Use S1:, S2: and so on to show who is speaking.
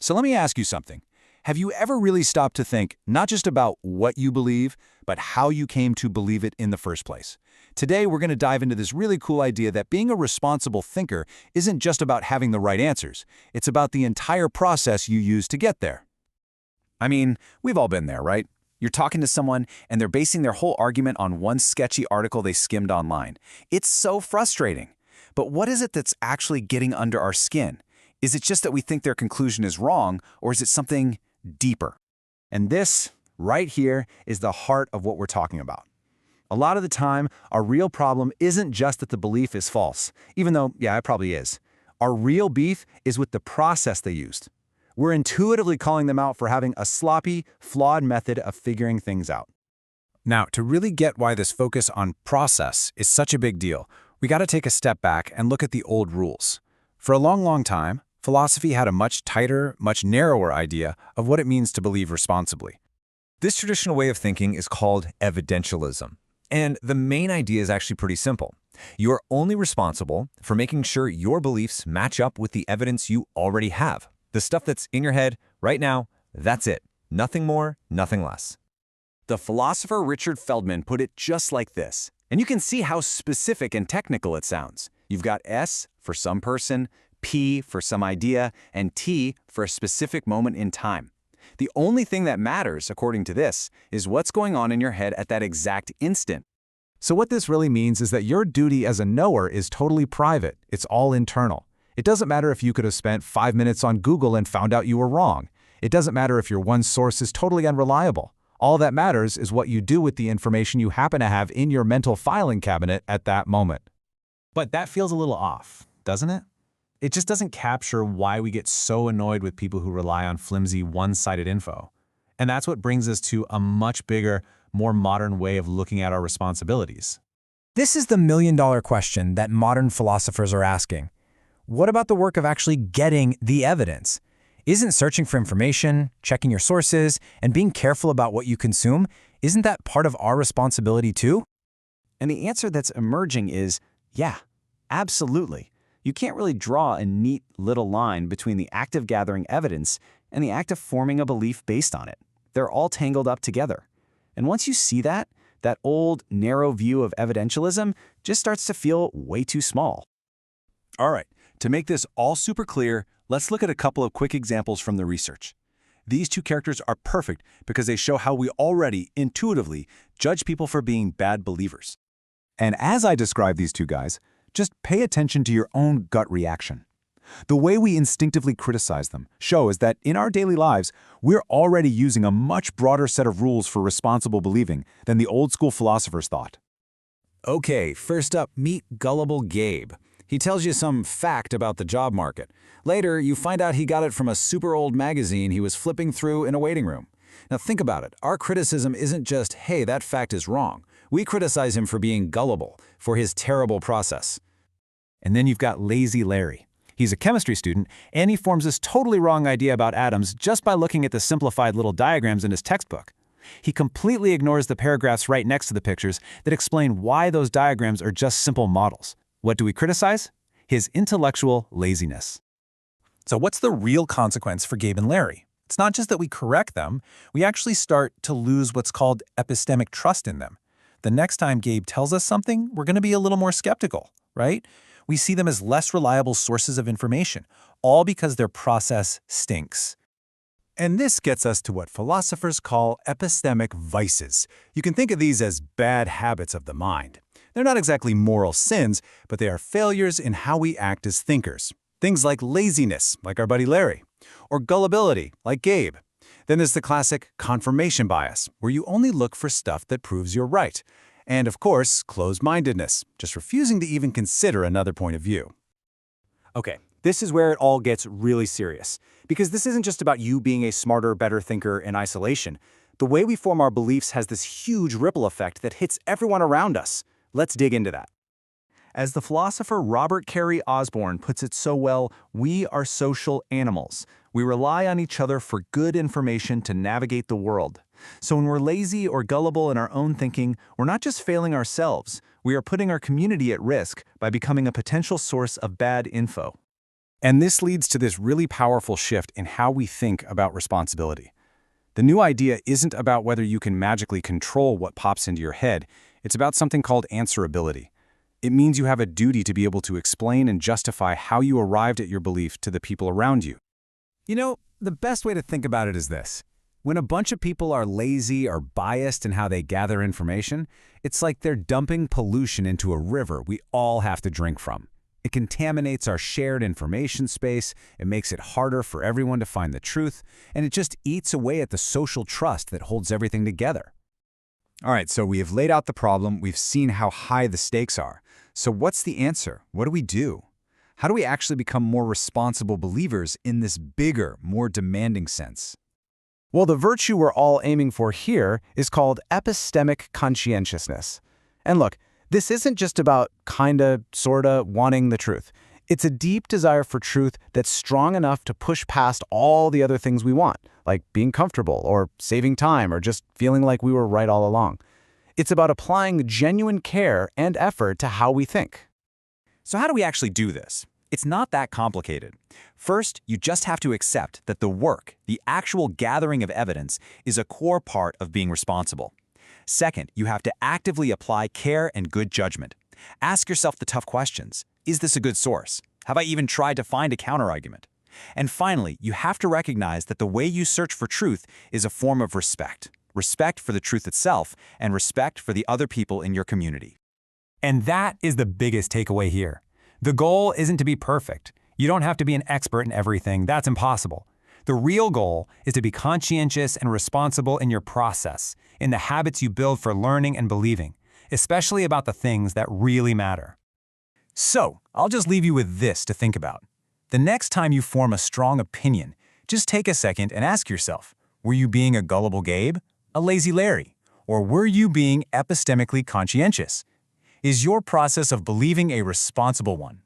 S1: So let me ask you something. Have you ever really stopped to think not just about what you believe, but how you came to believe it in the first place? Today, we're going to dive into this really cool idea that being a responsible thinker isn't just about having the right answers. It's about the entire process you use to get there.
S2: I mean, we've all been there, right? You're talking to someone and they're basing their whole argument on one sketchy article they skimmed online. It's so frustrating. But what is it that's actually getting under our skin? Is it just that we think their conclusion is wrong, or is it something deeper?
S1: And this, right here, is the heart of what we're talking about. A lot of the time, our real problem isn't just that the belief is false, even though, yeah, it probably is. Our real beef is with the process they used. We're intuitively calling them out for having a sloppy, flawed method of figuring things out.
S2: Now, to really get why this focus on process is such a big deal, we got to take a step back and look at the old rules. For a long, long time, philosophy had a much tighter, much narrower idea of what it means to believe responsibly. This traditional way of thinking is called evidentialism. And the main idea is actually pretty simple. You are only responsible for making sure your beliefs match up with the evidence you already have. The stuff that's in your head right now, that's it. Nothing more, nothing less.
S1: The philosopher Richard Feldman put it just like this, and you can see how specific and technical it sounds. You've got S for some person, P for some idea, and T for a specific moment in time. The only thing that matters, according to this, is what's going on in your head at that exact instant.
S3: So what this really means is that your duty as a knower is totally private. It's all internal. It doesn't matter if you could have spent 5 minutes on Google and found out you were wrong. It doesn't matter if your one source is totally unreliable. All that matters is what you do with the information you happen to have in your mental filing cabinet at that moment. But that feels a little off, doesn't it? It just doesn't capture why we get so annoyed with people who rely on flimsy, one-sided info. And that's what brings us to a much bigger, more modern way of looking at our responsibilities.
S4: This is the million-dollar question that modern philosophers are asking. What about the work of actually getting the evidence? Isn't searching for information, checking your sources, and being careful about what you consume, isn't that part of our responsibility too?
S1: And the answer that's emerging is, yeah, absolutely. You can't really draw a neat little line between the act of gathering evidence and the act of forming a belief based on it. They're all tangled up together. And once you see that, that old, narrow view of evidentialism just starts to feel way too small. All right, to make this all super clear, let's look at a couple of quick examples from the research. These two characters are perfect because they show how we already, intuitively, judge people for being bad believers. And as I describe these two guys, just pay attention to your own gut reaction. The way we instinctively criticize them shows that in our daily lives, we're already using a much broader set of rules for responsible believing than the old-school philosophers thought. Okay, first up, meet gullible Gabe. He tells you some fact about the job market. Later, you find out he got it from a super old magazine he was flipping through in a waiting room. Now think about it. Our criticism isn't just, hey, that fact is wrong. We criticize him for being gullible, for his terrible process. And then you've got lazy Larry. He's a chemistry student, and he forms this totally wrong idea about atoms just by looking at the simplified little diagrams in his textbook. He completely ignores the paragraphs right next to the pictures that explain why those diagrams are just simple models. What do we criticize? His intellectual laziness.
S3: So what's the real consequence for Gabe and Larry? It's not just that we correct them, we actually start to lose what's called epistemic trust in them. The next time Gabe tells us something, we're going to be a little more skeptical, right? We see them as less reliable sources of information, all because their process stinks.
S1: And this gets us to what philosophers call epistemic vices. You can think of these as bad habits of the mind. They're not exactly moral sins, but they are failures in how we act as thinkers. Things like laziness, like our buddy Larry, or gullibility, like Gabe. Then there's the classic confirmation bias, where you only look for stuff that proves you're right. And of course, closed-mindedness, just refusing to even consider another point of view. Okay, this is where it all gets really serious. Because this isn't just about you being a smarter, better thinker in isolation. The way we form our beliefs has this huge ripple effect that hits everyone around us. Let's dig into that. As the philosopher Robert Carey Osborne puts it so well, we are social animals. We rely on each other for good information to navigate the world. So when we're lazy or gullible in our own thinking, we're not just failing ourselves, we are putting our community at risk by becoming a potential source of bad info.
S2: And this leads to this really powerful shift in how we think about responsibility. The new idea isn't about whether you can magically control what pops into your head. It's about something called answerability. It means you have a duty to be able to explain and justify how you arrived at your belief to the people around you.
S3: You know, the best way to think about it is this. When a bunch of people are lazy or biased in how they gather information, it's like they're dumping pollution into a river we all have to drink from. It contaminates our shared information space, it makes it harder for everyone to find the truth, and it just eats away at the social trust that holds everything together.
S2: All right, so we have laid out the problem, we've seen how high the stakes are. So what's the answer? What do we do? How do we actually become more responsible believers in this bigger, more demanding sense?
S3: Well, the virtue we're all aiming for here is called epistemic conscientiousness. And look, this isn't just about kinda, sorta wanting the truth. It's a deep desire for truth that's strong enough to push past all the other things we want, like being comfortable or saving time or just feeling like we were right all along. It's about applying genuine care and effort to how we think.
S1: So how do we actually do this? It's not that complicated. First, you just have to accept that the work, the actual gathering of evidence, is a core part of being responsible. Second, you have to actively apply care and good judgment. Ask yourself the tough questions. Is this a good source? Have I even tried to find a counterargument? And finally, you have to recognize that the way you search for truth is a form of respect. Respect for the truth itself and respect for the other people in your community.
S4: And that is the biggest takeaway here. The goal isn't to be perfect. You don't have to be an expert in everything. That's impossible. The real goal is to be conscientious and responsible in your process, in the habits you build for learning and believing, especially about the things that really matter. So, I'll just leave you with this to think about. The next time you form a strong opinion, just take a second and ask yourself, were you being a gullible Gabe, a lazy Larry, or were you being epistemically conscientious? Is your process of believing a responsible one?